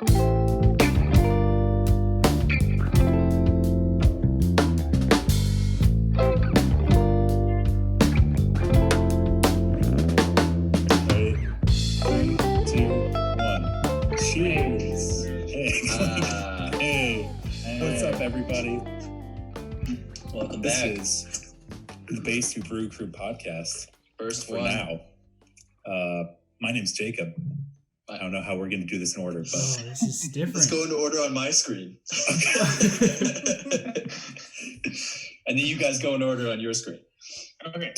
Everybody, welcome this back. This is the Base to Brew Crew podcast. First for one. Now. My name's Jacob. I don't know how we're going to do this in order, but this is different. Let's go into order on my screen. And then you guys go in order on your screen. Okay.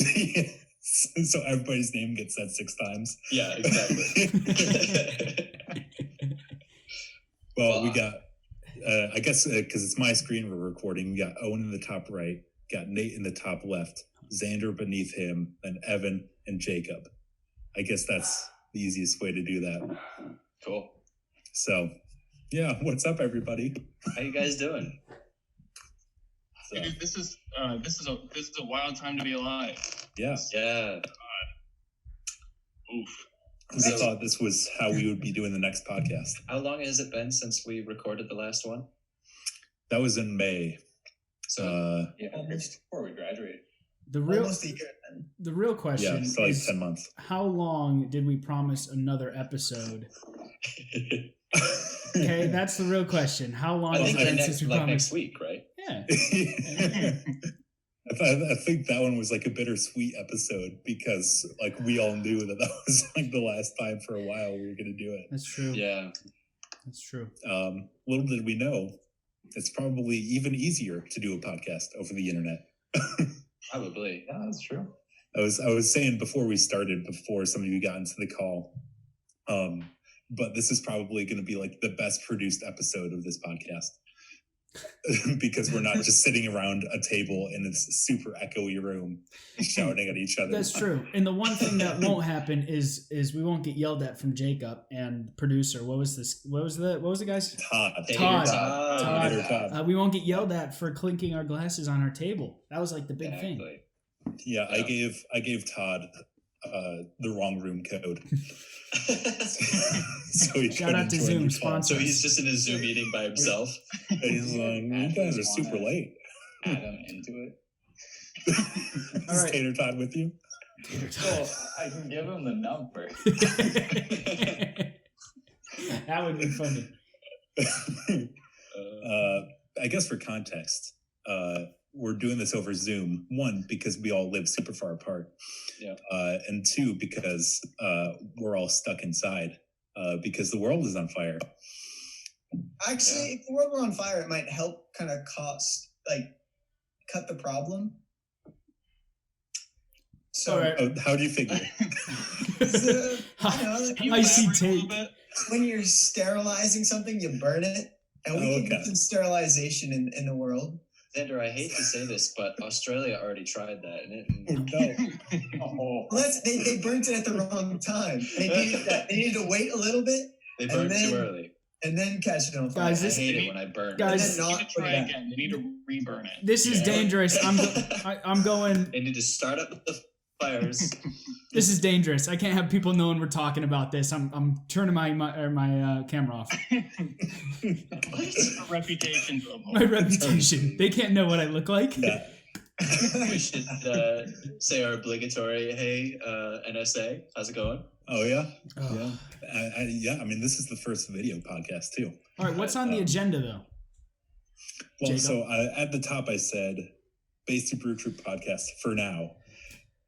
So everybody's name gets said 6 times. Yeah, exactly. Well, we got. I guess because it's my screen we're recording, we got Owen in the top right, got Nate in the top left, Xander beneath him, and Evan and Jacob. I guess that's the easiest way to do that. Cool. So, yeah, what's up, everybody? How you guys doing? So. Dude, this is a wild time to be alive. Yeah. Yeah. Oof. I thought this was how we would be doing the next podcast. How long has it been since we recorded the last one? That was in May. So almost before we graduated. The real question is like 10 months. How long did we promise another episode? Okay, that's the real question. How long has it been since we promised? Next week, right? Yeah. I think that one was like a bittersweet episode because like we all knew that was like the last time for a while we were going to do it. That's true. Yeah, that's true. Little did we know, it's probably even easier to do a podcast over the internet. Probably. Yeah, that's true. I was saying before we started, before some of you got into the call, but this is probably going to be like the best produced episode of this podcast. Because we're not just sitting around a table in this super echoey room shouting at each other. That's true. And the one thing that won't happen is we won't get yelled at from Jacob and producer. What was the guy's? Todd. We won't get yelled at for clinking our glasses on our table. That was like the big thing. Yeah, I gave Todd the wrong room code. So shout out to Zoom sponsor. So he's just in a Zoom meeting by himself. He's like, you guys are super late. Add him into it. Is right. Tater Todd with you? Well, I can give him the number. That would be funny. I guess for context, we're doing this over Zoom. 1, because we all live super far apart. Yeah. And 2, because we're all stuck inside because the world is on fire. Actually, if the world were on fire, it might help kind of cut the problem. So, how do you figure? I see tape. When you're sterilizing something, you burn it. And we can do sterilization in the world. Xander, I hate to say this, but Australia already tried that, and Well, they burnt it at the wrong time. They needed to wait a little bit. They burned too early, and then catch it on fire. Guys, I hate it when I burn. Guys, they need to try again. They need to reburn it. This is dangerous. I'm going. They need to start up the fires. This is dangerous. I can't have people knowing we're talking about this. I'm turning my camera off. My reputation. My reputation. They can't know what I look like. Yeah. We should say our obligatory, hey, NSA, how's it going? Oh, yeah? Oh. Yeah. I mean, this is the first video podcast, too. All right, what's on the agenda, though? Well, Jacob? So at the top, I said, Base to Brew Crew podcast for now.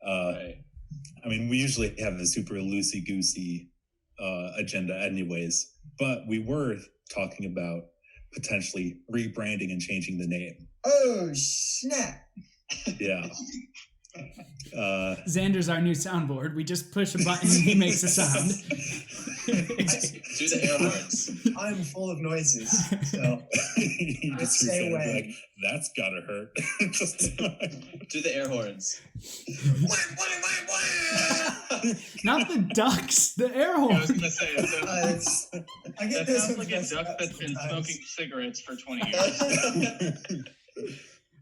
Right. I mean, we usually have the super loosey-goosey agenda anyways, but we were talking about potentially rebranding and changing the name. Oh, snap. Yeah. Xander's our new soundboard. We just push a button and he makes a sound. Do the air horns. I'm full of noises, so you just stay away. Like, that's gotta hurt. Do the air horns. Not the ducks, the air horns. I was gonna say that sounds like a duck that's been smoking cigarettes for 20 years.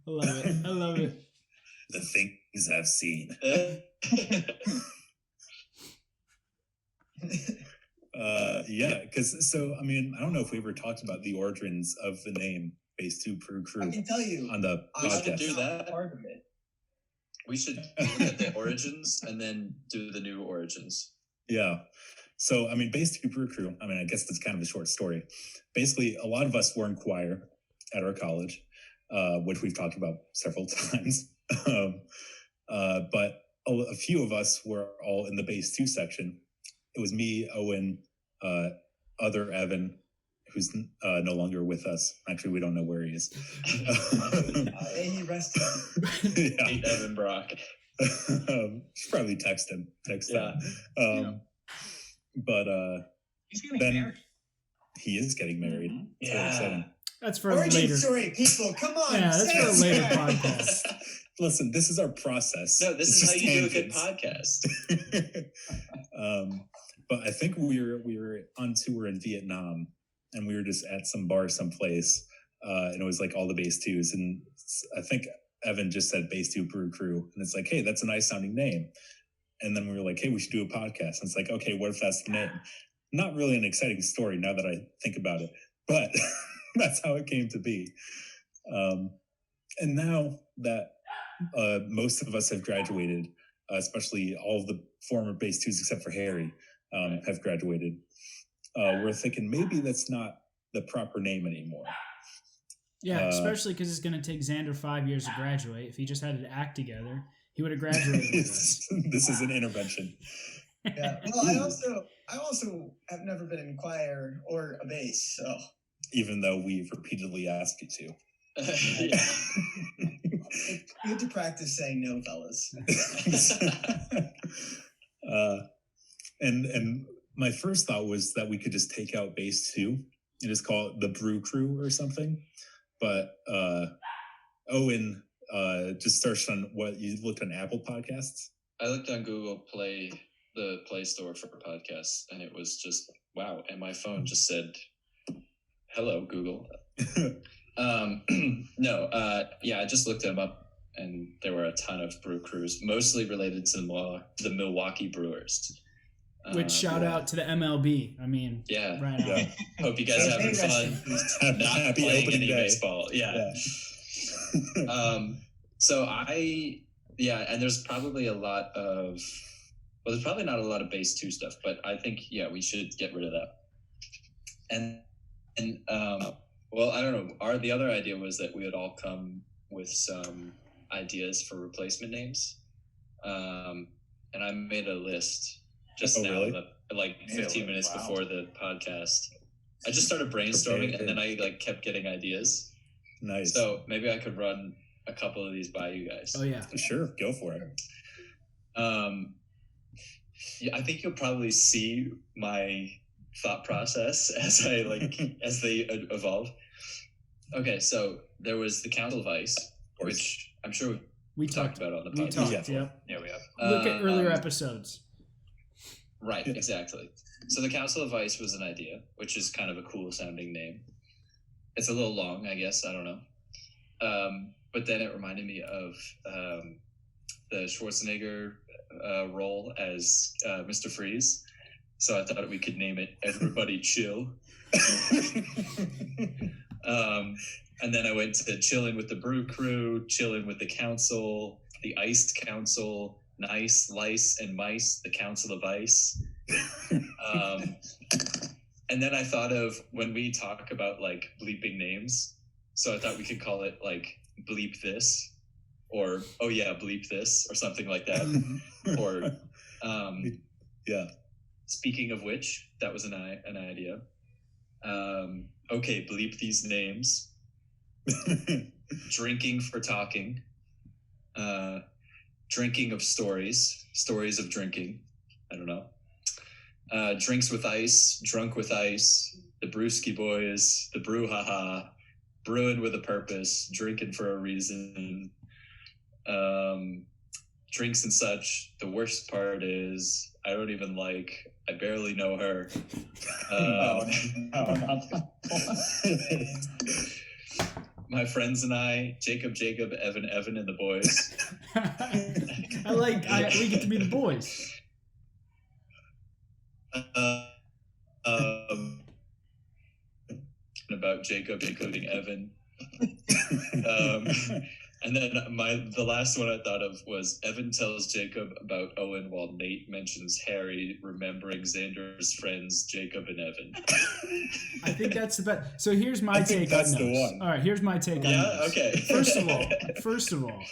I love it. The things I've seen. Yeah, because so I mean, I don't know if we ever talked about the origins of the name Base 2 Brew Crew I can tell you. on the We should podcast. do that. Part of it. We should look at the origins and then do the new origins. Yeah. So, I mean, Base 2 Brew Crew, I mean, I guess that's kind of a short story. Basically, a lot of us were in choir at our college, which we've talked about several times. But a few of us were all in the Base 2 section. It was me, Owen, other Evan, who's no longer with us. Actually, we don't know where he is. May he rest. Yeah. Meet Evan Brock. Should probably text him. But He's getting Ben- married. he is getting married. It's really Yeah. exciting. That's for Origin later. story, people. Come on. Yeah, that's say for a it. later podcast. Listen, this is our process. No, this It's is how just you do a good tangents. podcast. But I think we were on tour in Vietnam, and we were just at some bar someplace, and it was like all the Base 2s, and I think Evan just said Base 2 Brew Crew, and it's like, hey, that's a nice sounding name. And then we were like, hey, we should do a podcast. And it's like, okay, what if that's the name? Not really an exciting story now that I think about it, but that's how it came to be. And now that most of us have graduated, especially all of the former Base 2s except for Harry have graduated, we're thinking maybe that's not the proper name anymore. Yeah, especially because it's going to take Xander 5 years to graduate. If he just had to act together, he would have graduated with us. This is an intervention. Yeah. Well, I also have never been in choir or a bass, so Even though we've repeatedly asked you to. Yeah. you have to practice saying no, fellas. And my first thought was that we could just take out Base 2 and just call it the Brew Crew or something. But Owen just searched on what you looked on Apple Podcasts. I looked on Google Play, the Play Store for podcasts, and it was just wow. And my phone just said, "Hello, Google." No, I just looked them up, and there were a ton of brew crews, mostly related to the Milwaukee Brewers. Which shout out to the MLB. I mean, Yeah. right on. Yeah. Hope you guys are having fun. Not Happy playing opening any day. baseball. Yeah. So and there's probably there's probably not a lot of Base 2 stuff, but I think, we should get rid of that. And I don't know. The other idea was that we would all come with some ideas for replacement names. And I made a list just now, really? like 15 minutes before the podcast. I just started brainstorming, and then I kept getting ideas. Nice. So maybe I could run a couple of these by you guys. Oh, yeah. Sure, go for it. I think you'll probably see my thought process as as they evolve. Okay, so there was the Council of Ice, which I'm sure We talked about on the We podcast. talked, yeah. Yeah, we have. Look at earlier episodes. Right, exactly. So the Council of Ice was an idea, which is kind of a cool sounding name. It's a little long, I guess. I don't know. But then it reminded me of the Schwarzenegger role as Mr. Freeze. So I thought we could name it Everybody Chill. And then I went to chilling with the Brew Crew, chilling with the Council, the Iced Council, Nice, Lice, and Mice, the Council of Ice. And then I thought of when we talk about bleeping names. So I thought we could call it Bleep This, or oh yeah, Bleep This, or something like that. Or yeah. Speaking of which, that was an idea. Okay, bleep these names. Drinking for talking. Drinking of stories of drinking. I don't know. Drinks with ice, drunk with ice, the Brewski boys, the Brew haha, brewing with a purpose, drinking for a reason. Drinks and such. The worst part is I don't even I barely know her. My friends and I, Jacob, Evan, and the boys. We get to be the boys. about Jacob including Evan. And then the last one I thought of was Evan tells Jacob about Owen while Nate mentions Harry, remembering Xander's friends Jacob and Evan. I think that's the best. So here's my take that's on the those. one. All right, here's my take on those. Okay. First of all,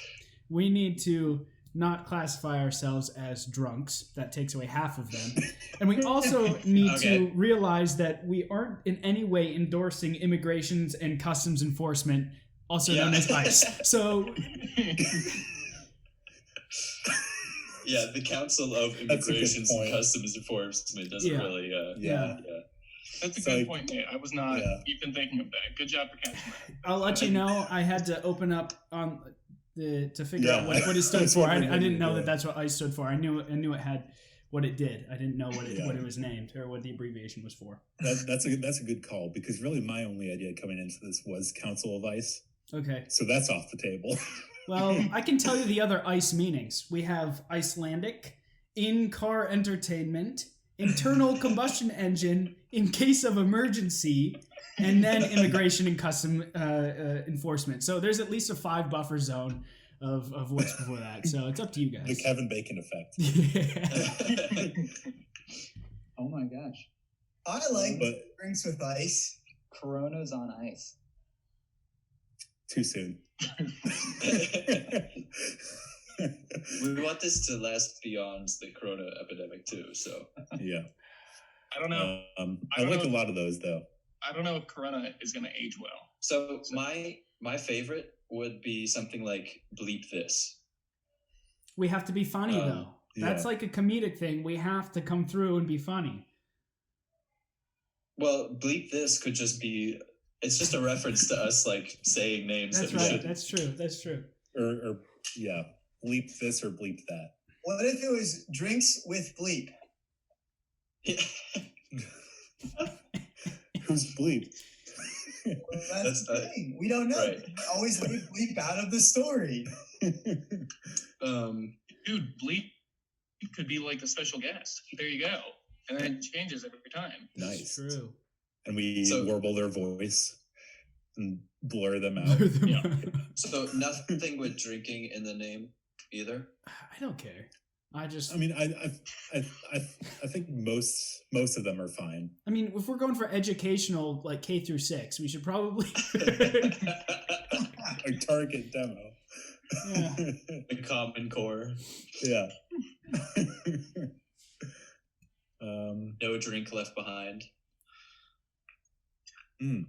we need to not classify ourselves as drunks. That takes away half of them. And we also need to realize that we aren't in any way endorsing immigrations and customs enforcement, also known as ICE. So yeah, the Council of Immigrations and Customs Enforcement doesn't really That's a good point, Nate. I was not even thinking of that. Good job for catching that. I'll let you know, I had to open up on to figure out what it stood for. I didn't know that that's what ICE stood for. I knew it had what it did. I didn't know what it was named or what the abbreviation was for. That's a good call, because really my only idea coming into this was Council of ICE. Okay. So that's off the table. Well, I can tell you the other ICE meanings. We have Icelandic, in-car entertainment, internal combustion engine in case of emergency, and then immigration and custom enforcement. So there's at least a 5 buffer zone of what's before that. So it's up to you guys. The Kevin Bacon effect. Yeah. Oh my gosh. I like drinks with ice. Corona's on ice. Too soon. We want this to last beyond the Corona epidemic too. So yeah. I don't know. I like a lot of those though. I don't know if Corona is going to age well. So my favorite would be something like bleep this. We have to be funny though. That's like a comedic thing. We have to come through and be funny. Well, bleep this could just be. It's just a reference to us like saying names. That's right. That's true. That's true. Or bleep this or bleep that. What if it was drinks with bleep? Who's bleep? Well, that's the thing. We don't know. Right. Always leave bleep out of the story. Dude, bleep could be like the special guest. There you go. And then it changes every time. Nice. True. And we warble their voice and blur them out. So nothing with drinking in the name either. I don't care. I mean, I think most of them are fine. I mean, if we're going for educational, like K through 6, we should probably a target demo. Yeah. The Common Core. Yeah. No drink left behind. I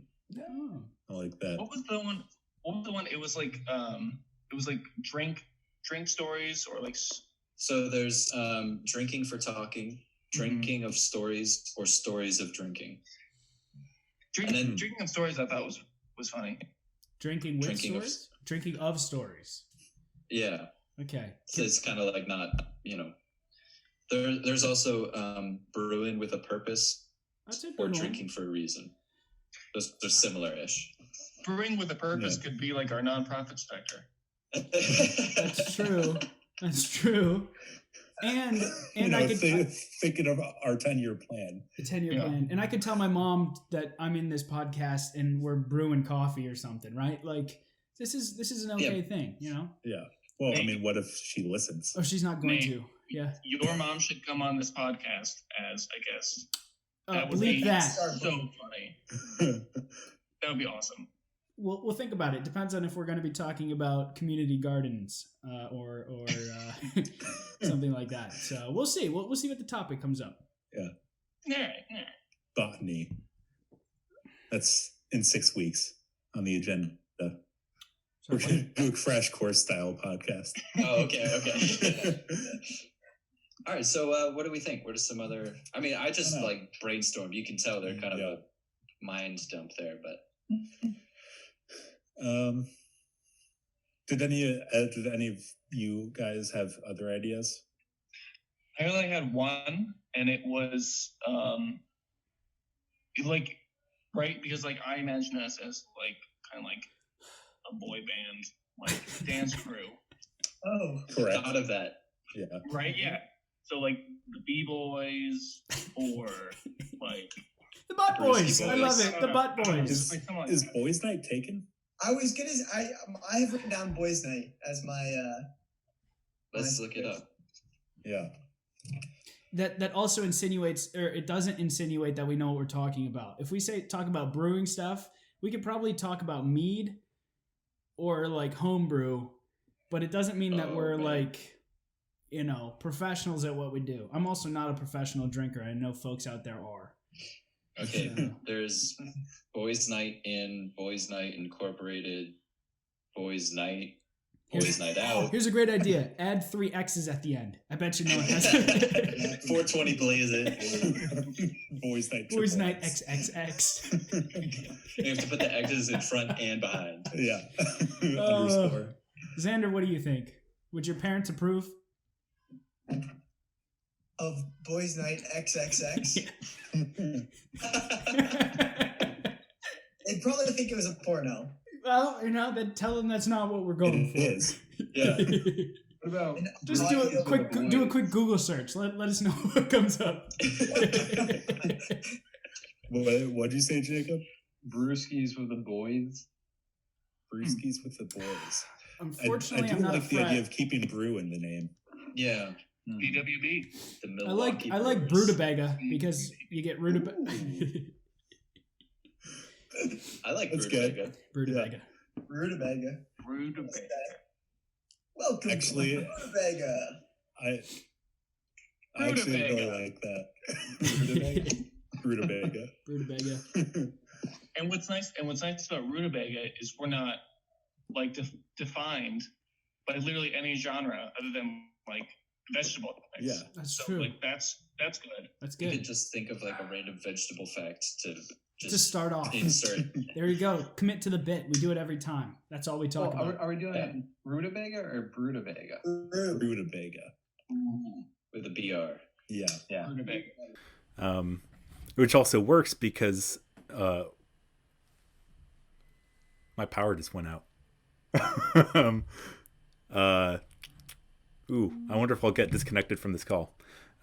like that. What was the one? It was like drink stories or like. So there's drinking for talking, drinking of stories, or stories of drinking. Drinking of stories, I thought was funny. Drinking with stories? Drinking of stories. Yeah. Okay. So it's kind of like not, There's also brewing with a purpose. That's a good or one. drinking for a reason. They're similar-ish. Brewing with a purpose could be like our nonprofit sector. That's true. That's true. And I could thinking of our 10-year plan. The 10-year plan. And I could tell my mom that I'm in this podcast and we're brewing coffee or something, right? Like this is an okay thing, Yeah. Well, I mean, what if she listens? Oh, she's not going to. Yeah. Your mom should come on this podcast as I guess. That would believe be that. so funny. That would be awesome. We'll think about it. Depends on if we're going to be talking about community gardens or something like that. So we'll see. We'll see what the topic comes up. Yeah. Botany. That's in 6 weeks on the agenda. We're going to do a crash course style podcast. Oh, okay. All right. So what do we think? What are some other? I mean, I just like brainstormed. You can tell they're kind of a mind dump there, but. Did any of you guys have other ideas? I only had one, and it was because like I imagine us as like kind of like a boy band, like dance crew. Oh, correct. Thought of that. Yeah. Right. Yeah. So like the B-boys, or like The Butt Boys. Brewski I love Boys. it. The Butt Boys. Is Boys Night taken? I have written down Boys Night as my. Let's look it up. Yeah. That also insinuates, or it doesn't insinuate that we know what we're talking about. If we talk about brewing stuff, we could probably talk about mead or like homebrew, but it doesn't mean that we're like, professionals at what we do. I'm also not a professional drinker. I know folks out there are. Okay, So, there's Boys Night In, Boys Night Incorporated, Boys Night, Boys Night Out. here's a great idea. Add 3 X's at the end. I bet you no one has 420 blaze it. Boys Night. Boys triple Night X. XXX. You have to put the X's in front and behind. Yeah. Underscore. Xander, what do you think? Would your parents approve? Of Boys Night XXX. They'd probably think it was a porno. Well, then tell them that's not what we're going It is. Yeah. What about Just do a quick Google search. Let us know what comes up. What'd you say, Jacob? brewskis with the boys? Brewskis with the boys. Unfortunately, I I'm do not like a the idea frat. of keeping brew in the name. Yeah. BWB. The I Milwaukee like Brewers. Brutabaga because you get rutabaga. I like That's good. Brutabaga. Brutabaga. Rutabaga. Welcome Actually, to Rutabaga. I actually really like that. Rutabaga. Brutabaga. And what's nice about rutabaga is we're not like defined by literally any genre other than like vegetable things. Yeah. That's So true. like that's good. That's You good. could just think of like a random vegetable fact to just To start off. insert. There you go. Commit to the bit. We do it every time. That's all we talk about. Are we doing it rutabaga or brutabaga? Rutabaga. With a BR. Yeah. Yeah. Rutabaga. Which also works because my power just went out. I wonder if I'll get disconnected from this call.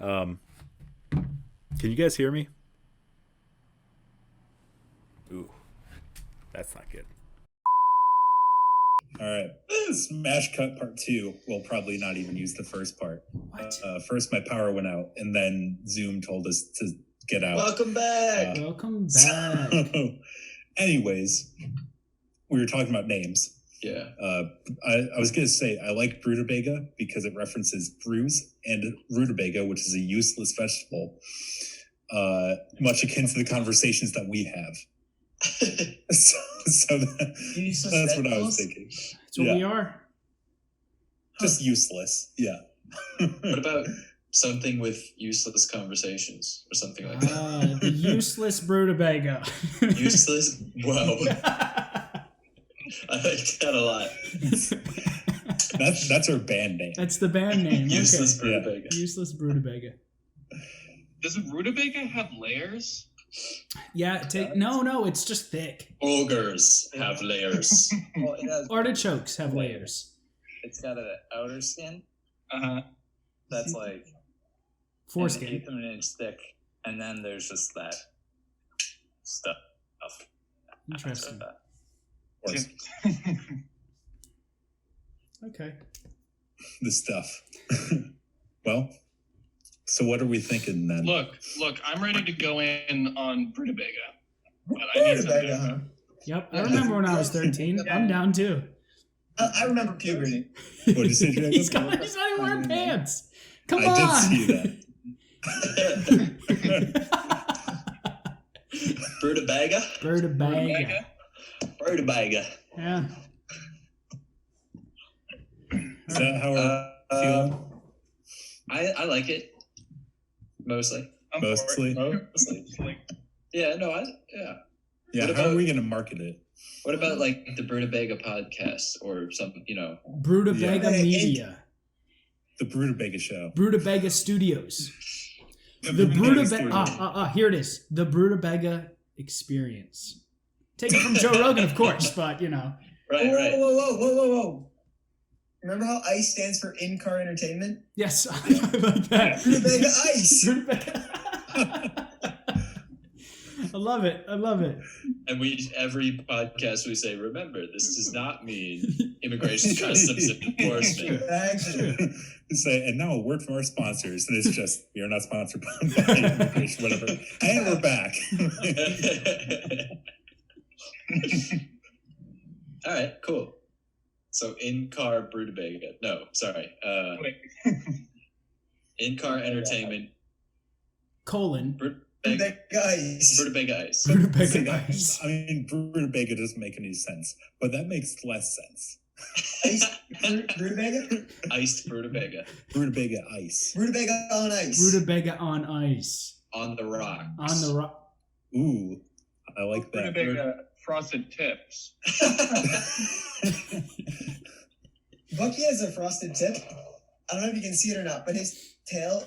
Can you guys hear me? Ooh, that's not good. All right. Smash cut part 2. We'll probably not even use the first part. What? First, my power went out, and then Zoom told us to get out. Welcome back. Welcome back. So, anyways, we were talking about names. Yeah. I was going to say, I like Brutabaga because it references brews, and rutabaga, which is a useless vegetable, much akin to the conversations that we have. so that's what I was thinking. That's what we are. Just useless. Yeah. What about something with useless conversations or something like that? The useless Brutabaga. Useless? Whoa. I like that a lot. That's our band name. That's the band name. Useless Okay. Brutabaga. Useless Brutabaga. Does a rutabaga have layers? Yeah, no, it's just thick. Ogres have layers. Well, it has, Artichokes have layers. it's got an outer skin Uh-huh. that's like an Foreskin. eighth of an inch thick, and then there's just that stuff. Interesting. Or Okay. the stuff. Well, so what are we thinking then? Look, I'm ready to go in on Brutabaga. But I need Rutabaga, huh? something. Yep. I remember when I was 13. I'm down too. I remember puberty. What did you say, Jacob? He's not even wearing pants. Come I on. did see that. Brutabaga? Brutabaga. Brutabaga. Yeah. Is that how we're feeling? I like it. Mostly. I'm for it. Mostly? Mostly. Yeah, no, Yeah, What how are about- we going to market it? What about like the Brutabaga podcast or something, Brutabaga Yeah. Media. The Brutabaga Show. Brutabaga Studios. The Brutabaga Brutabaga. Here it is. The Brutabaga Experience. Take it from Joe Rogan, of course, but Right, Whoa, right. whoa. Remember how ICE stands for in-car entertainment? yes, I like that. Rutabaga ICE. Brutabaga. I love it. I love it. And every podcast we say, remember, this does not mean immigration customs enforcement. Actually, Say, and now a word from our sponsors, and it's just we are not sponsored by immigration, whatever. And we're back. All right, cool. So in-car Brutabaga. No, sorry. In-car entertainment. Colon. Brutabaga Ice. Brutabaga Ice. Brutabaga Ice. I mean, Brutabaga doesn't make any sense, but that makes less sense. Brutabaga? Iced Brutabaga. Brutabaga Ice. Brutabaga on ice. Brutabaga on ice. On the rocks. On the rock. Ooh, I like that. Rutabaga frosted tips. Bucky has a frosted tip. I don't know if you can see it or not, but his tail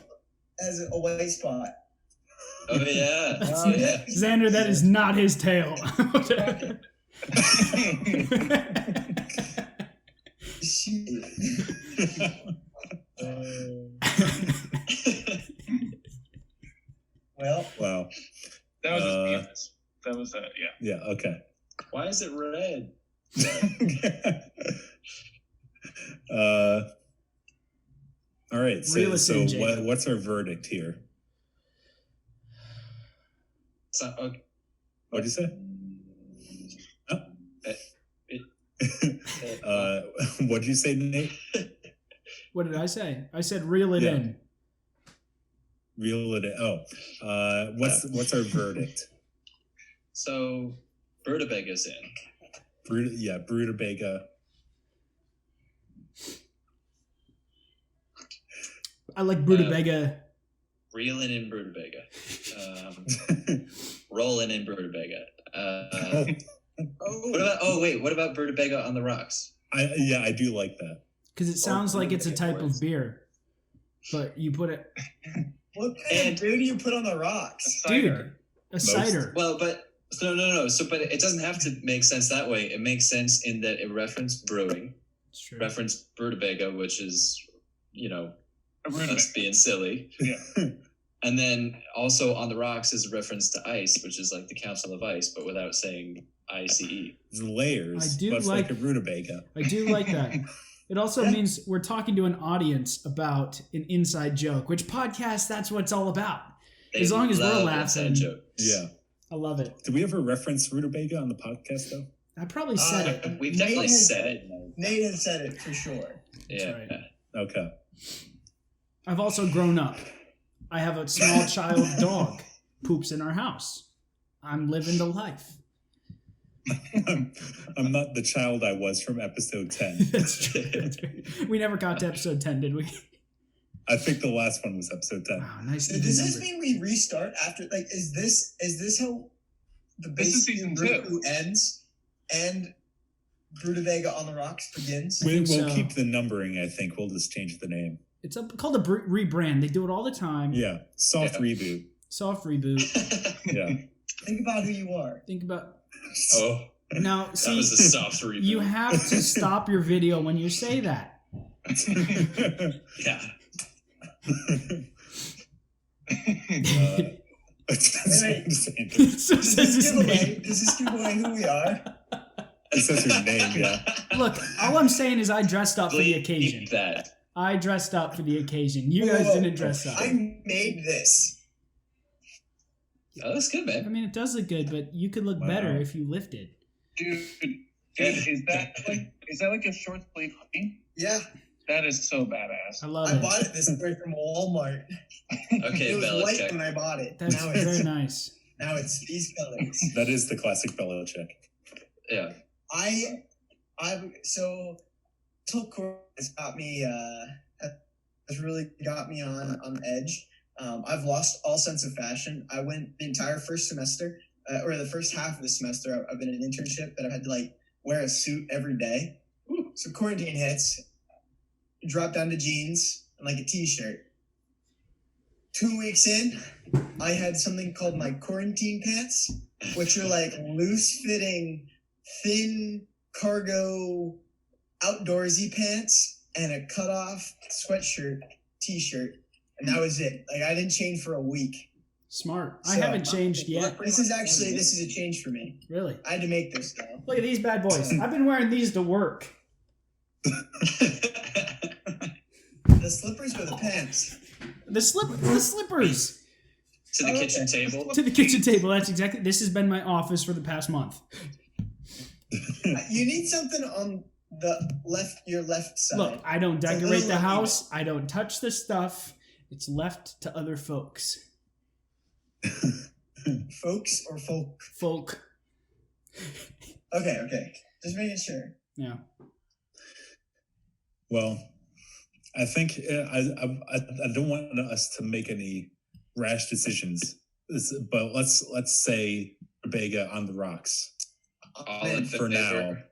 has a white spot. Oh, yeah. That's- Oh, yeah. Xander, that is not his tail. Shit. Well, Wow. That was his penis. That was yeah. Yeah. Okay. Why is it red? All right. So, Reel us in, Jacob. what's our verdict here? So, okay. What'd you say? What'd you say, Nate? What did I say? I said reel it Yeah. in. Reel it in. Oh, what's our verdict? So, Brutabega's in. Brutabaga. I like Brutabaga. Reeling in Brutabaga. Rolling in Brutabaga. What about Brutabaga on the rocks? I do like that. Because it sounds like it's a type of beer. But you put it... what kind of beer do you put on the rocks? Dude, a cider. Well, but... No. So, but it doesn't have to make sense that way. It makes sense in that it referenced brewing, referenced Brutabaga, which is, us being silly. Yeah. And then also on the rocks is a reference to ice, which is like the Council of Ice, but without saying ICE. It's layers. I do much like a Brutabaga. I do like that. It also means we're talking to an audience about an inside joke, which podcast, that's what it's all about. As long as we're laughing. Yeah. I love it. Did we ever reference Rutabaga on the podcast, though? I probably said it. We've definitely said it. Nate has said it for sure. Yeah. That's right. Okay. I've also grown up. I have a small child dog. Poops in our house. I'm living the life. I'm not the child I was from episode 10. That's true. That's true. We never got to episode 10, did we? I think the last one was episode 10. Wow, nice. So does this mean we restart after? Like, is this how the This is basic season Brew ends and Brutabaga on the Rocks begins? We'll so. keep the numbering, I think. We'll just change the name. It's called a rebrand. They do it all the time. Yeah. Soft reboot. Soft reboot. Yeah. Think about who you are. Think about... Oh, Now, that see, was a soft reboot. you have to stop your video when you say that. Yeah. So Does says his name. this give away who we are? It says your name, yeah. Look, all I'm saying is I dressed up for the Bleep occasion. that. I dressed up for the occasion. You guys Whoa. didn't dress up. I made this. Oh, that's good, I man. mean, it does look good, but you could look Wow. better if you lifted. Dude, is that like a short sleeve hoodie? Yeah, That is so badass. I love I it. bought it this way from Walmart. Okay, It was white Belichick. when I bought it. That's now very it's nice. now it's these colors. That is the classic Belichick. Yeah. I've so Tilcor has got me has really got me on edge. I've lost all sense of fashion. I went the entire first semester or the first half of the semester. I've been in an internship that I've had to like wear a suit every day. So quarantine hits, drop down to jeans and like a t-shirt. 2 weeks in, I had something called my quarantine pants, which are like loose-fitting, thin cargo outdoorsy pants and a cut-off sweatshirt, t-shirt, and that was it. Like I didn't change for a week. Smart. I So- haven't changed yet. This is a change for me. Really? I had to make this though. Look at these bad boys. I've been wearing these to work. The slippers or the pants? The slippers To the kitchen table. to the kitchen table. That's exactly. This has been my office for the past month. You need something on your left side. Look, I don't It's a decorate little the uneven. house. I don't touch the stuff. It's left to other folks. Folks or folk? Folk. Okay. Just making sure. Yeah. Well, I think I don't want us to make any rash decisions, but let's say Vega on the rocks All in for now. favor.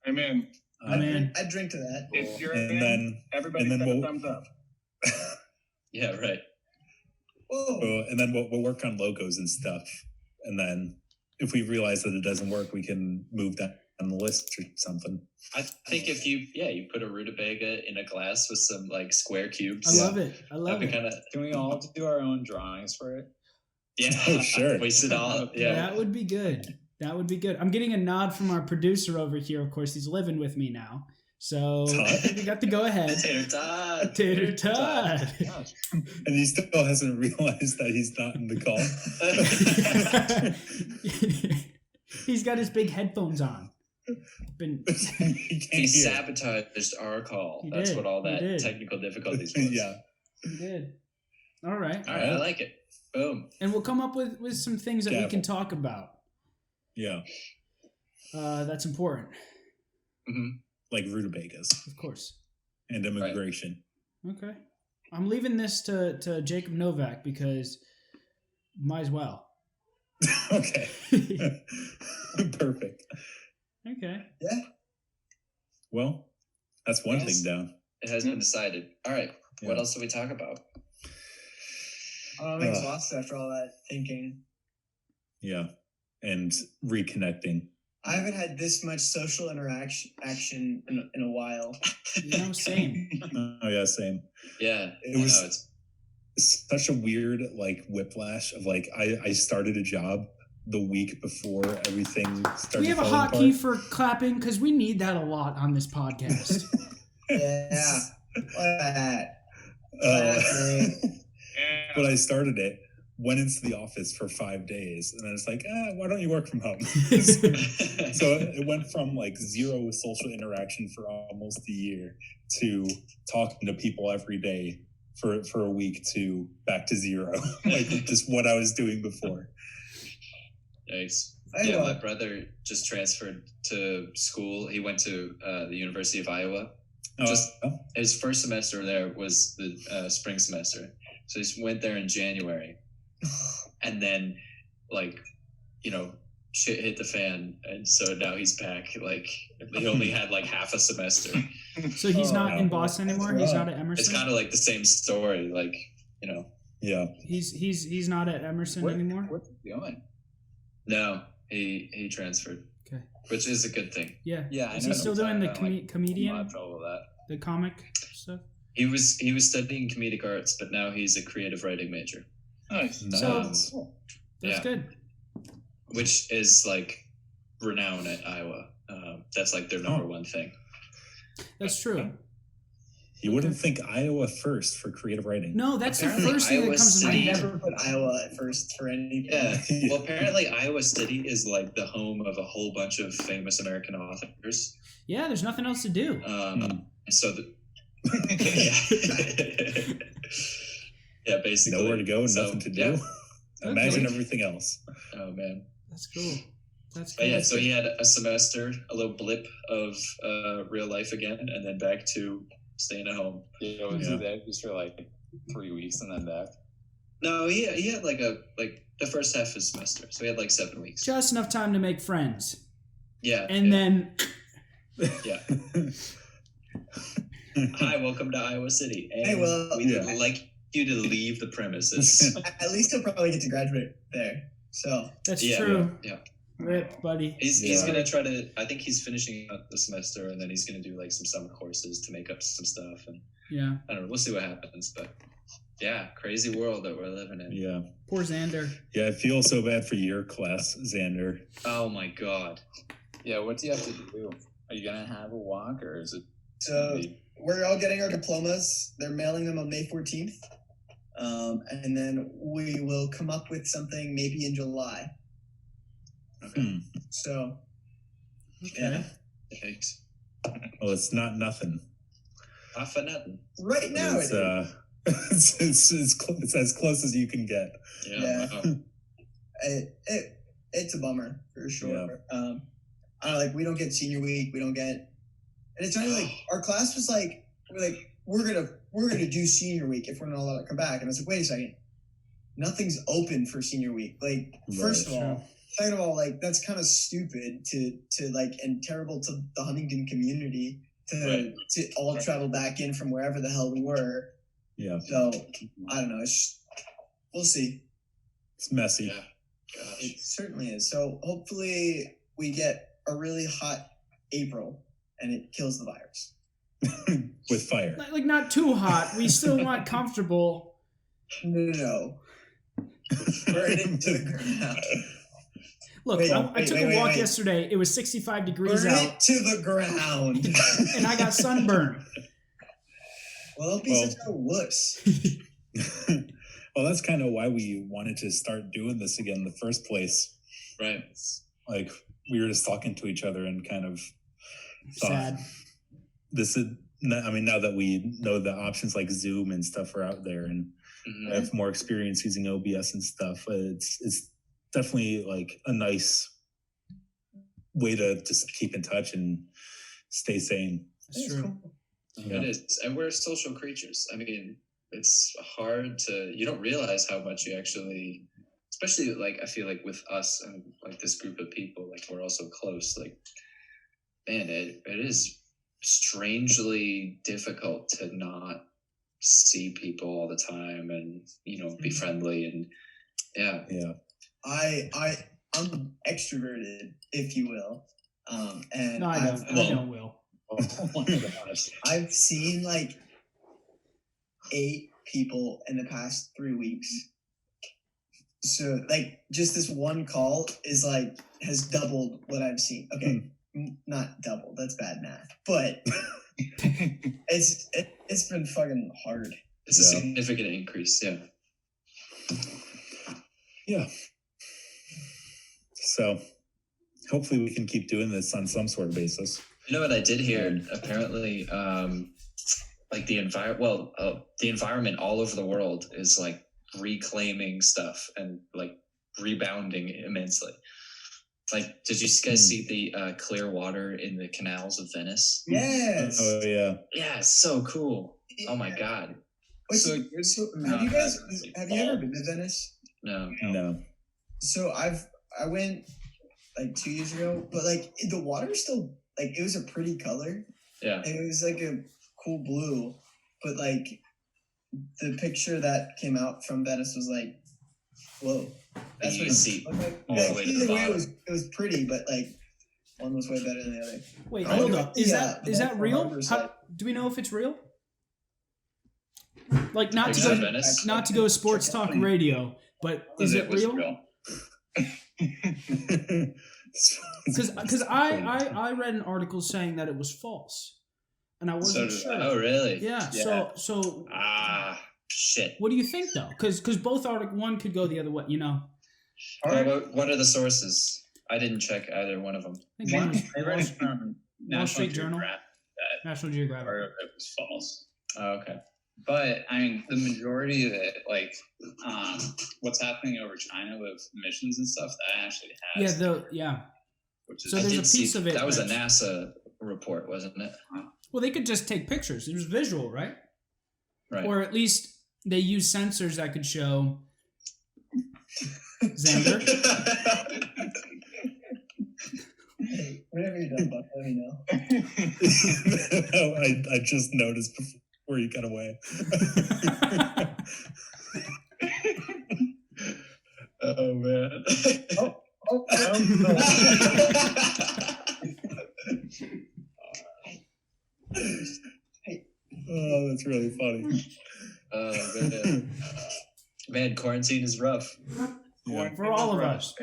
I'm in. I'm in. I'd drink to that. If you're And in, then everybody and then send a we'll- thumbs up. Yeah, right. Whoa. and then we'll work on logos and stuff, and then if we realize that it doesn't work, we can move that on the list or something. I think if you put a rutabaga in a glass with some like square cubes. I love it. I love That'd be it. kind of Can we all do our own drawings for it? yeah. Oh, sure. Waste it all. Yeah. That would be good. That would be good. I'm getting a nod from our producer over here. Of course, he's living with me now. So Todd? we got to go ahead. Tater tot. Tater Todd. And he still hasn't realized that he's not in the call. He's got his big headphones on. Been He can't He hear. sabotaged our call. He That's did. what all He that did. technical difficulties was. Yeah. he did. All right. All right, I like it. Boom. And we'll come up with some things that we Gavel. can talk about. Yeah. That's important, hmm Like rutabagas of course. and immigration. Okay. I'm leaving this to Jacob Novak because might as well. Okay. Perfect. Okay. Yeah. Well, that's one Yes. thing down. It has been decided. All right. What Yeah. else do we talk about? I'm exhausted after all that thinking. Yeah. And reconnecting. I haven't had this much social interaction in a while. You know, same. Oh yeah, same. Yeah. It was- No, it's Such a weird like whiplash of like I started a job the week before everything started. We have a falling hotkey apart. for clapping because we need that a lot on this podcast. Yeah. What that? Uh, Yeah. but I started it, went into the office for 5 days, and then it's like, why don't you work from home? So it went from like zero social interaction for almost a year to talking to people every day for a week to back to zero, like just what I was doing before. nice. I Yeah, know. my brother just transferred to school. He went to the University of Iowa. Just- Oh, His first semester there was the spring semester. So he went there in January. And then, like, shit hit the fan. And so now he's back. Like, he only had like half a semester. So he's Oh, not no. in Boston That's anymore. He's rough. not at It's Emerson. kind of like the same story. Like, yeah. He's not at Emerson anymore. What's he doing? no, he transferred. Okay. Which is a good thing. Yeah. Yeah, I Is know. he still doing the I'm, like, comedian, a lot of trouble with that. the comic stuff? He was studying comedic arts, but now he's a creative writing major, Nice. Nice. That's Yeah. good. which is like renowned at Iowa. That's like their number one thing. That's true. You wouldn't think Iowa first for creative writing. No, that's the Apparently first thing that Iowa comes to my I City- head. never put Iowa at first for anything. Yeah. Well, apparently Iowa City is like the home of a whole bunch of famous American authors. Yeah, there's nothing else to do. So yeah, basically Nowhere to go, So, nothing to do. yeah. Imagine Okay. everything else. Oh man. That's cool. That's But cool. yeah, so he had a semester, a little blip of real life again, and then back to staying at home. Yeah, was Yeah. he there just for like 3 weeks and then back? No, he had like the first half of his semester, so he had like 7 weeks. Just enough time to make friends, Yeah, and then yeah. Hi, welcome to Iowa City. And Hey, well, we'd yeah. like you to leave the premises. At least he'll probably get to graduate there. So that's Yeah, true. yeah. Rip, buddy. He's Yeah. gonna try to. I think he's finishing up the semester, and then he's gonna do like some summer courses to make up some stuff. And Yeah. I don't know. We'll see what happens, but Yeah, crazy world that we're living in. Yeah. Poor Xander. Yeah, I feel so bad for your class, Xander. Oh my god. Yeah, what do you have to do? Are you gonna have a walk, or is it? So we're all getting our diplomas. They're mailing them on May 14th. And then we will come up with something maybe in July. Okay. So, Okay. Perfect. Well, it's not nothing. Not for nothing. right now It's, it is. it's as close as you can get. Yeah. Yeah. It's a bummer for sure. I don't know, like we don't get senior week. We don't get, and it's only like our class was like, we're gonna do senior week if we're not allowed to come back. And I was like, wait a second, nothing's open for senior week. Like, first of all, second of all, like that's kind of stupid to like, and terrible to the Huntington community to all travel back in from wherever the hell we were. Yeah. So I don't know. We'll see. It's messy. Yeah. Gosh. It certainly is. So hopefully we get a really hot April and it kills the virus. With fire. Like not too hot. We still want comfortable. No. Burn it to the ground. Look, I took a walk yesterday. It was 65 degrees Burn out. it to the ground. And I got sunburned. Well, don't be such a wuss. Well, that's kind of why we wanted to start doing this again in the first place. Right. Like, we were just talking to each other and kind of thought, Sad. this is, I mean, now that we know the options like Zoom and stuff are out there and I have more experience using OBS and stuff, it's definitely like a nice way to just keep in touch and stay sane. That's true. Yeah. It is. And we're social creatures. I mean, it's hard you don't realize how much you actually, especially like, I feel like with us and like this group of people, like we're all so close, like, man, it is strangely difficult to not see people all the time and, be friendly and Yeah. I'm extroverted, if you will. And No, I don't, Will. Oh my gosh. I've seen like 8 people in the past 3 weeks. So like just this one call is like has doubled what I've seen. Okay, not double. That's bad math. But it's been fucking hard. it's a significant increase. Yeah. Yeah. So hopefully we can keep doing this on some sort of basis. You know what I did hear? Apparently, like the environment all over the world is like reclaiming stuff and like rebounding immensely. Like, did you guys see the clear water in the canals of Venice? Yes. Oh yeah. Yeah, it's so cool. Oh my god. So have you ever been to Venice? No. So I went like 2 years ago, but like the water still like it was a pretty color. Yeah. It was like a cool blue, but like the picture that came out from Venice was like, whoa. That's what it looked like. All the way to the Either way, bottom. it was pretty, but like one was way better than the other. Wait, I hold went up. to Is the, that Baltimore real? Harbor side. Do we know if it's real? Like not Is to that go, Venice? not to go sports talk radio, but is it real? Because I read an article saying that it was false, and I wasn't sure. Oh really? Yeah. So. Shit. What do you think though? Because both one could go the other way. What are the sources? I didn't check either one of them. I think I read it from Wall Street Journal? Geographic that National Geographic. part of it was false. Oh, okay. But I mean, the majority of it, like what's happening over China with emissions and stuff, that actually has. Which is So there's a piece of it That was a that's- NASA report, wasn't it? Well, they could just take pictures. It was visual, right? Right. Or at least they use sensors that could show. Xander. Hey, whenever you're done, Buck, let me know. I just noticed before you got away. Oh man. Oh, that's really funny. Man, quarantine is rough. Yeah. For all of us.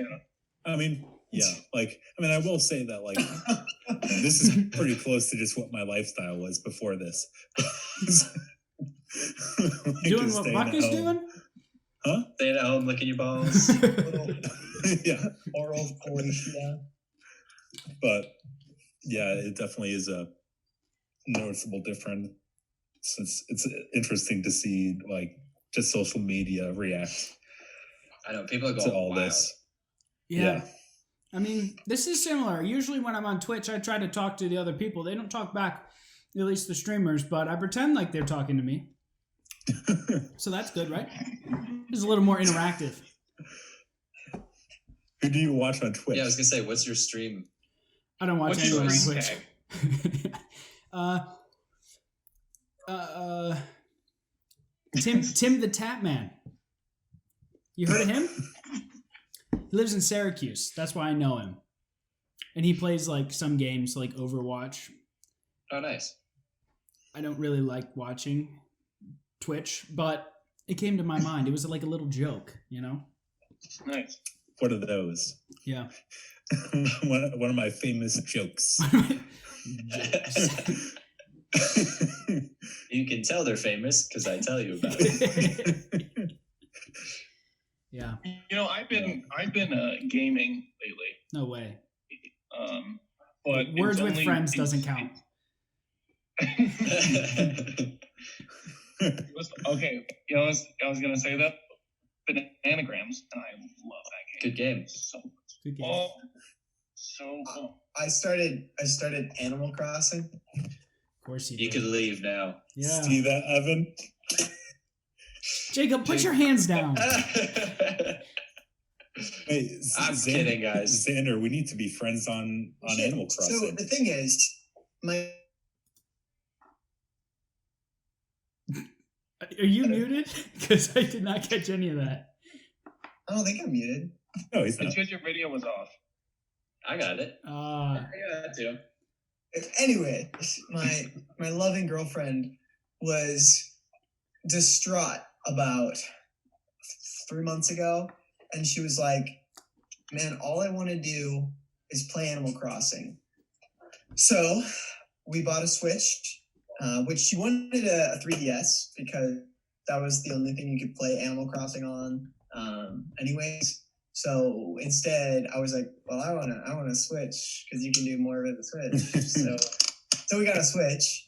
I mean, yeah. I will say that this is pretty close to just what my lifestyle was before this. Doing just what staying Buck at is home. doing? Huh? Staying at home, licking your balls. Yeah. Oral fellatio. But yeah, it definitely is a noticeable difference, since it's interesting to see just social media react I know people are to going all wild. this. Yeah. I mean, this is similar. Usually when I'm on Twitch, I try to talk to the other people. They don't talk back, at least the streamers, but I pretend like they're talking to me. So that's good, right? It's a little more interactive. Who do you watch on Twitch? Yeah, I was gonna say, what's your stream? I don't watch What's your anyone on stream Twitch. tag? Tim the Tap Man. You heard of him? He lives in Syracuse. That's why I know him. And he plays some games like Overwatch. Oh, nice. I don't really like watching Twitch, but it came to my mind. It was like a little joke, you know? Nice. What are those? Yeah. one of my famous jokes. You can tell they're famous because I tell you about it. Yeah. I've been gaming lately. No way. But Words with Friends doesn't count. Okay, I was gonna say that Bananagrams, and I love that game. Good game. So much. Good game. Oh, so cool. I started Animal Crossing. Of course you You did. could leave now. Yeah. See that, Evan? Jacob, put your hands down. Hey, I'm kidding, guys. Xander, we need to be friends on Animal Crossing. So the thing is, Are you muted? Because I did not catch any of that. I don't think I'm muted. No, he's It's not. because your video was off. I got it. I got that too. Anyway, my loving girlfriend was distraught about 3 months ago, and she was like, "Man, all I want to do is play Animal Crossing." So we bought a Switch, which she wanted a 3DS because that was the only thing you could play Animal Crossing on, anyways. So instead, I was like, "Well, I want to Switch because you can do more with the Switch." So we got a Switch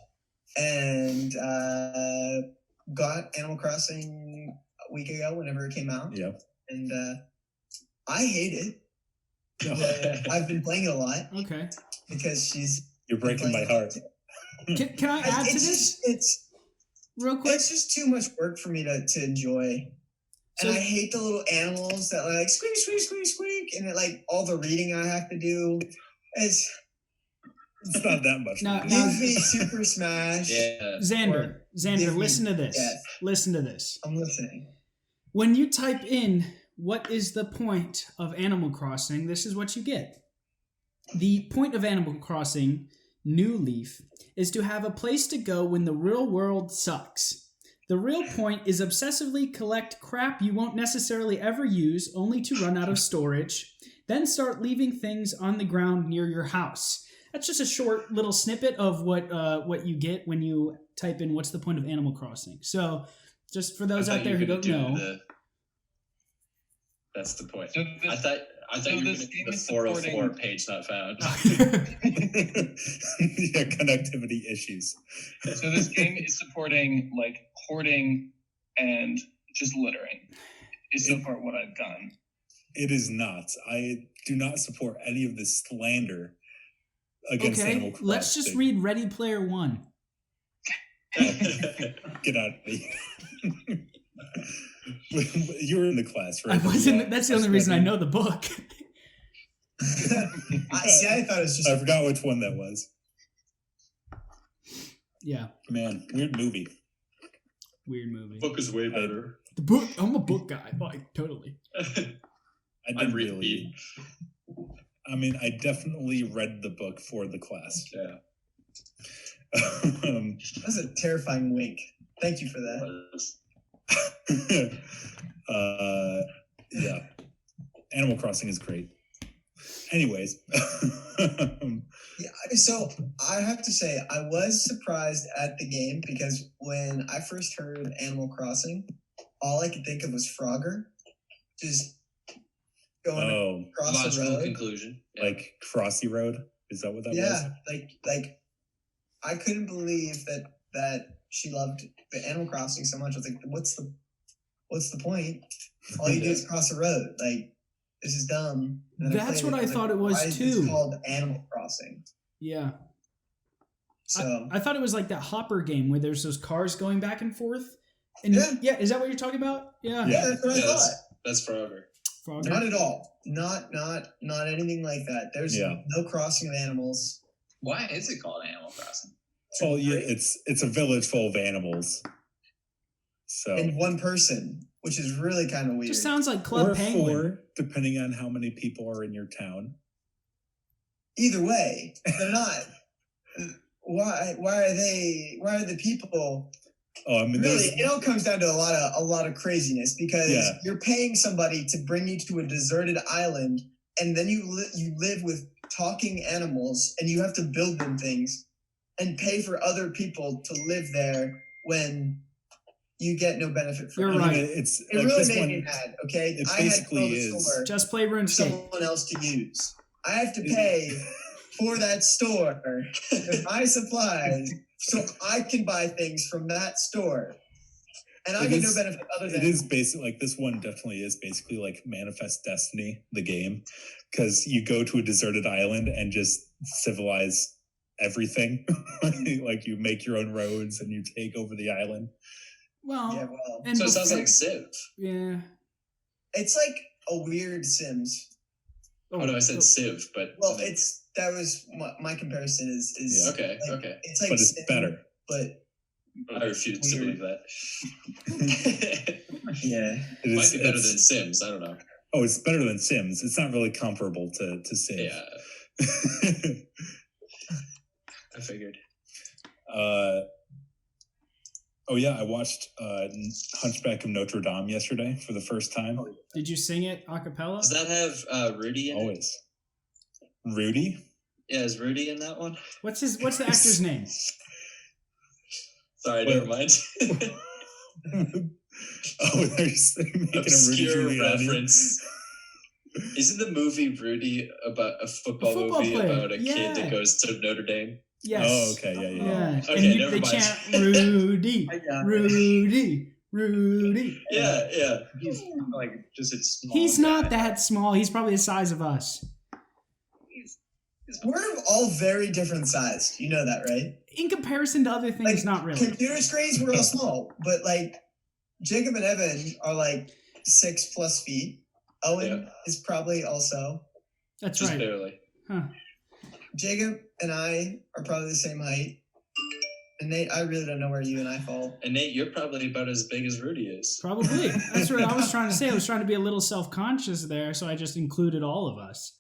and got Animal Crossing a week ago, whenever it came out. Yep. And I hate it. But I've been playing it a lot Okay. because she's. You're breaking my heart. Can I add to this It's real quick? it's just too much work for me to enjoy. And So- I hate the little animals that like squeak, squeak, squeak, squeak, and all the reading I have to do. It's It's not that much. No, Give me Super Smash. Yeah. Xander, give me listen to this. death. Listen to this. I'm listening. When you type in what is the point of Animal Crossing, this is what you get. The point of Animal Crossing, New Leaf, is to have a place to go when the real world sucks. The real point is obsessively collect crap you won't necessarily ever use, only to run out of storage, then start leaving things on the ground near your house. That's just a short little snippet of what you get when you type in what's the point of Animal Crossing. So, just for those out there who don't know, that's the point. So I thought you were going to do the 404 page not found. Yeah, connectivity issues. So this game is supporting hoarding and just littering. Is so far what I've done. It is not. I do not support any of this slander against Animal okay, Crossing. let's just read Ready Player One. Get out of me. You were in the class, right? I wasn't. That's the only reason I know the book. I thought it was just. I forgot which one that was. Yeah, Man, weird movie. weird movie. Book is way better. The book. I'm a book guy. Like totally. I didn't really. I mean, I definitely read the book for the class. Yeah. That was a terrifying wink. Thank you for that. Yeah, Animal Crossing is great. Anyways, Yeah, so I have to say I was surprised at the game because when I first heard Animal Crossing, all I could think of was Frogger, just going across the logical road. conclusion. Yeah. like Crossy Road. Is that what that was? Yeah, like I couldn't believe that she loved the Animal Crossing so much. I was like, what's the point? All you do is cross the road. Like, this is dumb. And then That's played what I was thought like, it was why is too. this called Animal Crossing? Yeah. So I thought it was like that Hopper game where there's those cars going back and forth. And Yeah. is that what you're talking about? Yeah. yeah, that's what I thought. That's Frogger. Frogger. Not at all. Not anything like that. There's no crossing of animals. Why is it called Animal Crossing? Well, yeah, it's a village full of animals. So And one person, which is really kind of weird. Just sounds like Club or Penguin. 4, depending on how many people are in your town. Either way, they're not. Why are the people? Oh, I mean, Really, it all comes down to a lot of craziness because Yeah. you're paying somebody to bring you to a deserted island, and then you live with talking animals, and you have to build them things, and pay for other people to live there when you get no benefit from You're it. right. It like really this made one, me mad. Okay, it I had to basically build a is store Just play for RuneScape. someone else to use. I have to pay for that store to buy supplies so I can buy things from that store. And I It get is- no benefit other than It is basically like this one definitely is basically like Manifest Destiny, the game, because you go to a deserted island and just civilize everything. Like you make your own roads and you take over the island. Well, Yeah, well, and So it sounds before- like Civ. yeah. it's like a weird Sims. Oh no, I said Civ, but Well, that was my comparison is Yeah. okay, like, okay. It's like But it's Sim, better. But I refuse to Weird. believe that. yeah, It Might is, be better it's- than Sims. I don't know. Oh, it's better than Sims. It's not really comparable to Civ. Yeah, I figured. Oh yeah, I watched Hunchback of Notre Dame yesterday for the first time. Did you sing it a cappella? Does that have Rudy in it? Always. Rudy? Yeah, is Rudy in that one? What's the actor's name? Sorry, Wait. never mind. Oh, they're just making a Rudy Obscure Giuliani reference. Isn't the movie Rudy about a football football movie player, about a yeah. kid that goes to Notre Dame? Yes. Oh, okay, yeah. Yeah. Okay, and never they mind. chant Rudy, I got it. Rudy, Rudy. Yeah. He's like just a small. He's guy. not that small. He's probably the size of us. we're all very different sized. You know that, right? In comparison to other things, Like, not really. Computer screens, we're all small, but like Jacob and Evan are like 6+ feet. Owen is probably also. That's Just right. barely. Huh. Jacob and I are probably the same height. And Nate, I really don't know where you and I fall. And Nate, you're probably about as big as Rudy is. Probably. That's what I was trying to say. I was trying to be a little self-conscious there, so I just included all of us.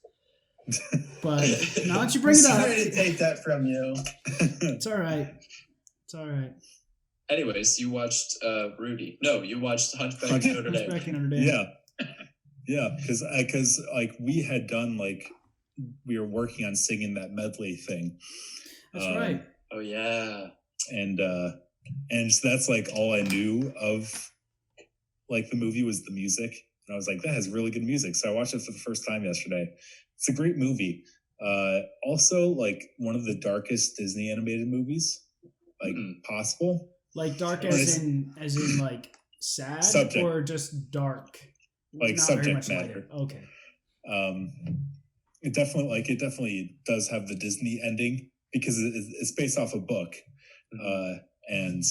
But now that you bring it up, Sorry to take that from you. it's all right. It's all right. Anyways, you watched Rudy. No, you watched Hunchback of Notre Dame. Hunchback of Notre Dame. Yeah, because like we had done we were working on singing that medley thing. That's right. Oh yeah. And so that's like all I knew of like the movie was the music. And I was like, that has really good music. So I watched it for the first time yesterday. It's a great movie. Also like one of the darkest Disney animated movies like possible. Like dark Or as is- in like sad Subject. or just dark? Like Not very subject much matter. lighter. Okay. It definitely does have the Disney ending because it's based off a book. And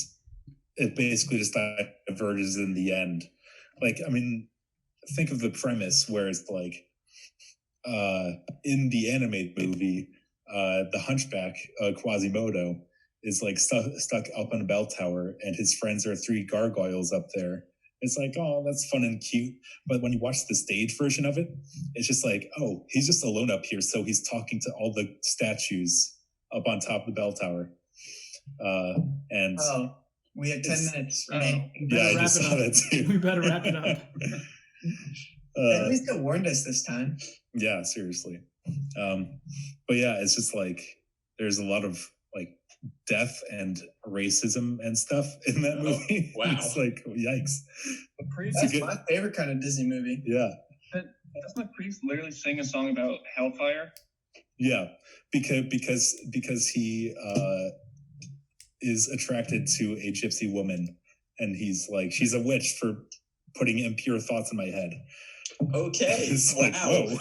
it basically just diverges in the end. Like, I mean, think of the premise where it's like, in the animated movie, the hunchback, Quasimodo, is like stuck up on a bell tower and his friends are 3 gargoyles up there. It's like, oh, that's fun and cute. But when you watch the stage version of it, it's just like, oh, he's just alone up here. So he's talking to all the statues up on top of the bell tower. And Oh, We have 10 minutes We remaining. better Yeah, I wrap just it saw up. that too. We better wrap it up. At least it warned us this time. Yeah, seriously. But yeah, it's just like there's a lot of like death and racism and stuff in that movie. wow. It's like yikes. The priest, That's my favorite kind of Disney movie. Yeah. doesn't the priest literally sing a song about hellfire? Yeah. Because he is attracted to a gypsy woman, and he's like, she's a witch for putting impure thoughts in my head. Okay. It's Wow. like, whoa.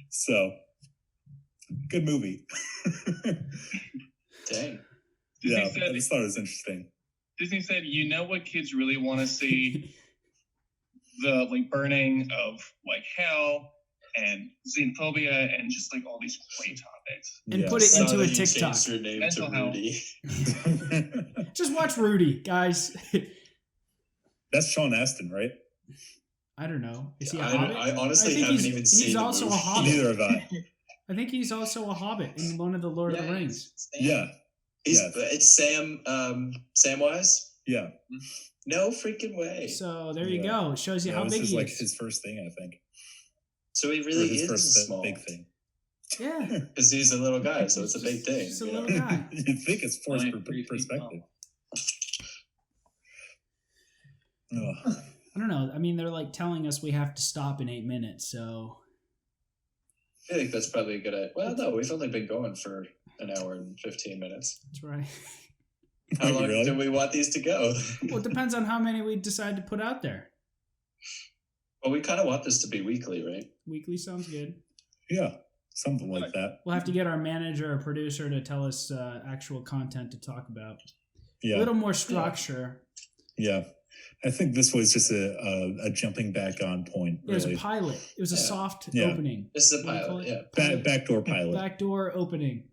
So, good movie. Dang. Disney Yeah, said, I just thought it was interesting. Disney said, you know what kids really want to see? The like burning of like hell and xenophobia and just like all these great topics. And Yeah. put it Saw into a that you TikTok. changed your name Mental to health. Rudy. Just watch Rudy, guys. That's Sean Astin, right? I don't know. Is he a I hobbit? honestly think haven't he's- even he's seen the also a movie. hobbit. Neither have I. I think he's also a hobbit in one of the Lord of the Rings. Yeah, It's Sam Samwise? yeah. No freaking way. So there you Yeah. go. It shows you Yeah, how this big is he like is. his first thing, I think. So he Or really his is first small. big thing. Yeah. Because he's a little guy, so it's a big thing. Just a you know? little guy. You'd think it's forced Only 3 feet perspective. tall. Ugh. I don't know. I mean, they're like telling us we have to stop in 8 minutes. So I think that's probably a good idea. Well, no, we've only been going for an hour and 15 minutes. that's right. How long Really? do we want these to go? Well, it depends on how many we decide to put out there. Well, we kind of want this to be weekly, right? Weekly sounds good. Yeah, something like that. We'll have to get our manager or producer to tell us actual content to talk about. A Yeah, little more structure. yeah. I think this was just a jumping back on point, It was a really. pilot. It was a Yeah. soft Yeah. opening. This is a What do you call pilot, it? yeah. Backdoor pilot. Backdoor opening.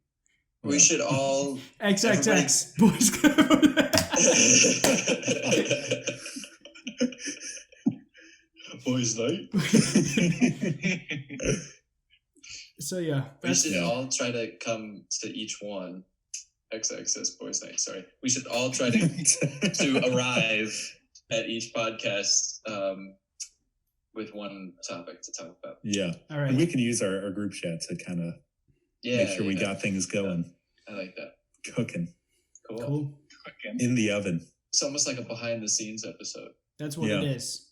We should all. XXX. Boys Club. Boys' night. So yeah, We that's should Yeah. all try to come to each one. XXS Boys' Night, sorry. We should all try to arrive at each podcast with one topic to talk about. Yeah, all and right. we can use our group chat to kind of Yeah, make sure we yeah. got things going, I like that. cooking Cool. Cool. Again. in the oven. It's almost like a behind the scenes episode. That's what Yeah. it is.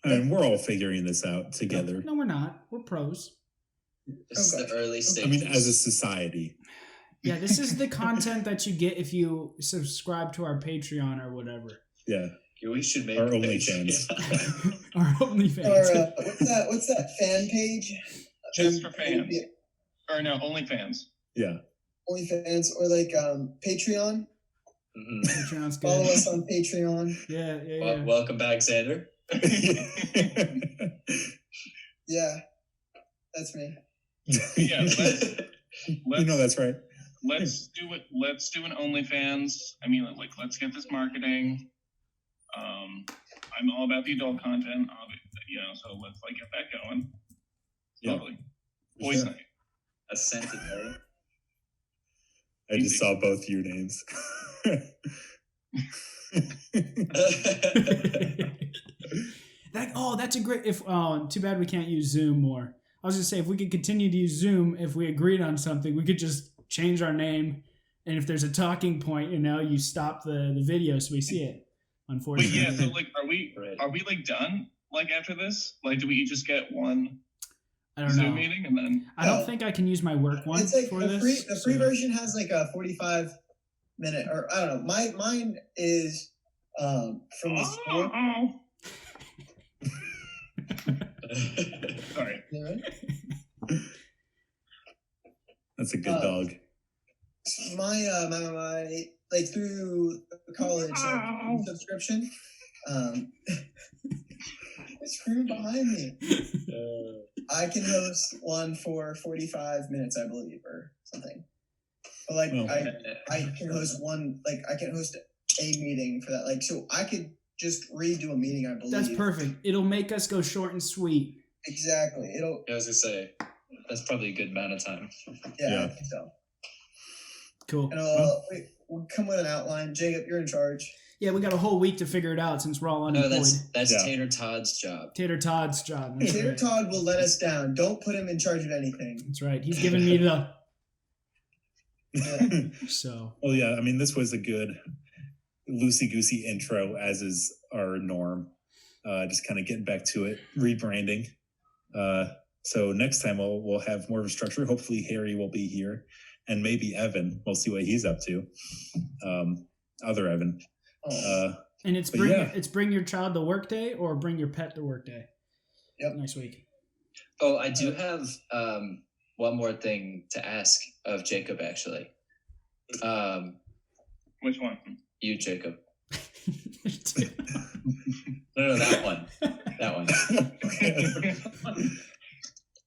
And we're all figuring this out together. No, we're not. We're pros. This is Okay. the early I stages. mean, as a society. Yeah, this is the content that you get if you subscribe to our Patreon or whatever. Yeah, We should make Our a page. OnlyFans. Our OnlyFans. Or what's that fan page? Just for fans. Or no, OnlyFans. yeah. OnlyFans or like Patreon. Mhm. Patreon's Follow good. us on Patreon. Yeah, yeah, Well, yeah. welcome back, Xander. Yeah, that's me. Yeah, You know that's right. Let's do it. Let's do an OnlyFans. I mean, like, let's get this marketing. I'm all about the adult content, so let's like get that going. Yeah. Totally. Boys' Sure. night. A scented area. I just saw both your names. That's a great. Too bad we can't use Zoom more. I was gonna say if we could continue to use Zoom, if we agreed on something, we could just change our name, and if there's a talking point, you stop the video so we see it. Wait, Unfortunately, yeah. So like, are we Right. like done? Like after this, like, do we each just get one I don't Zoom know. meeting and then? I don't think I can use my work one It's like for the this. free so- version has like a 45-minute, or I don't know. Mine is from the school. Sorry. You know, That's a good dog. my like through college subscription. It's screaming behind me. I can host one for 45 minutes, I believe, or something. But like Oh. I can host one, like I can host a meeting for that. Like, so I could just redo a meeting, I believe. That's perfect. It'll make us go short and sweet. Exactly. It'll, I was gonna say that's probably a good amount of time. yeah, Yeah. I think so. Cool. And we'll come with an outline. Jacob, you're in charge. Yeah, we got a whole week to figure it out since we're all unemployed. No, that's Tater Todd's job. Tater Todd's job. That's Tater right. Todd will let us down. Don't put him in charge of anything. That's right. He's giving me the. Yeah. So. Well, yeah. I mean, this was a good loosey-goosey intro, as is our norm. Just kind of getting back to it, rebranding. So next time we'll have more of a structure. Hopefully Harry will be here, and maybe Evan. We'll see what he's up to. Other Evan. And it's bring your child to work day or bring your pet to work day. Yep. Next week. Oh, I do have one more thing to ask of Jacob, actually. Which one? You, Jacob. No, that one. That one.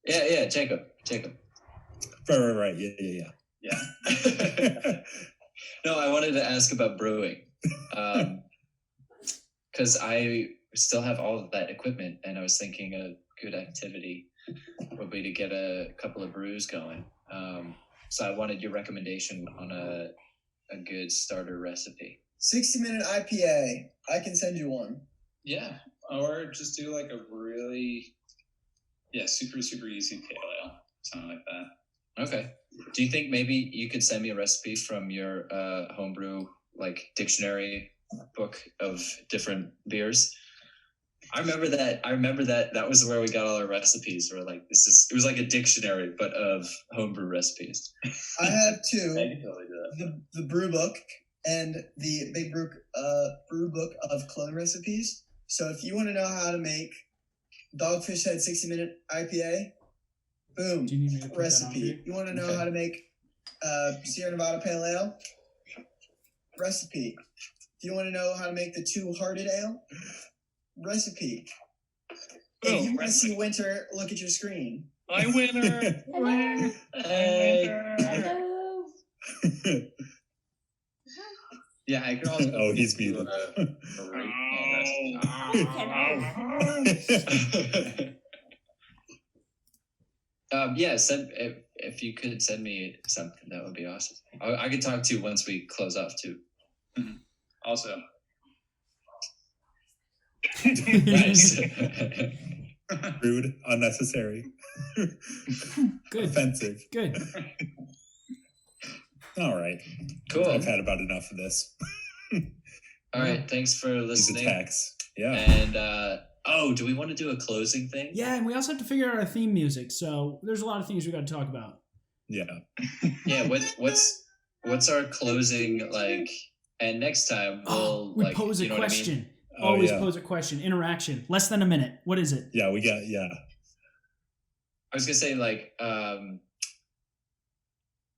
Yeah, Jacob. Right. Yeah. No, I wanted to ask about brewing. Because I still have all of that equipment, and I was thinking a good activity would be to get a couple of brews going. So I wanted your recommendation on a good starter recipe. 60-minute IPA. I can send you one. Yeah, or just do like a really, super easy pale ale, something like that. Okay. Do you think maybe you could send me a recipe from your homebrew dictionary book of different beers? I remember that was where we got all our recipes. We're like, it was like a dictionary, but of homebrew recipes. I have two. I can totally do that. The brew book and the big brew book of clone recipes. So if you want to know how to make Dogfish Head 60-minute IPA, boom, Do you need me to put that on recipe. You want to know how to make Sierra Nevada Pale Ale? Recipe. Do you want to know how to make the Two Hearted Ale? Recipe. If you want to see Winter, look at your screen. Hi, Winter. Yeah, I could also. Oh, he's muted. If you could send me something, that would be awesome. I could talk to you once we close off too. Mm-hmm. Also. Nice. Rude, unnecessary, Good. offensive. Good. All right. Cool. I've had about enough of this. All right. Thanks for These listening. attacks. Yeah. And do we want to do a closing thing? Yeah, and we also have to figure out our theme music. So there's a lot of things we got to talk about. Yeah. Yeah. What's our closing like? And next time We pose a question. Always pose a question. Interaction. Less than a minute. What is it? Yeah, I was gonna say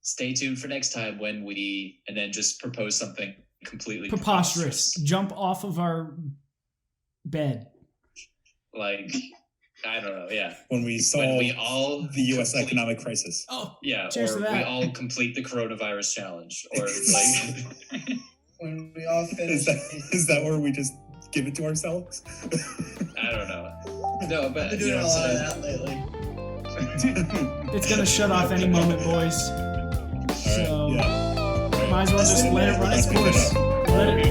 stay tuned for next time and then just propose something completely Preposterous. Jump off of our bed. I don't know. Yeah. When we solve the U.S. complete- economic crisis. Oh, Yeah. cheers Or to that. we all complete the coronavirus challenge, or When we all finish. Is that where we just give it to ourselves? I don't know. No, but I've been doing a lot of that lately. It's going to shut off any moment, boys. So, Yeah. might as well just let it run its course. Let it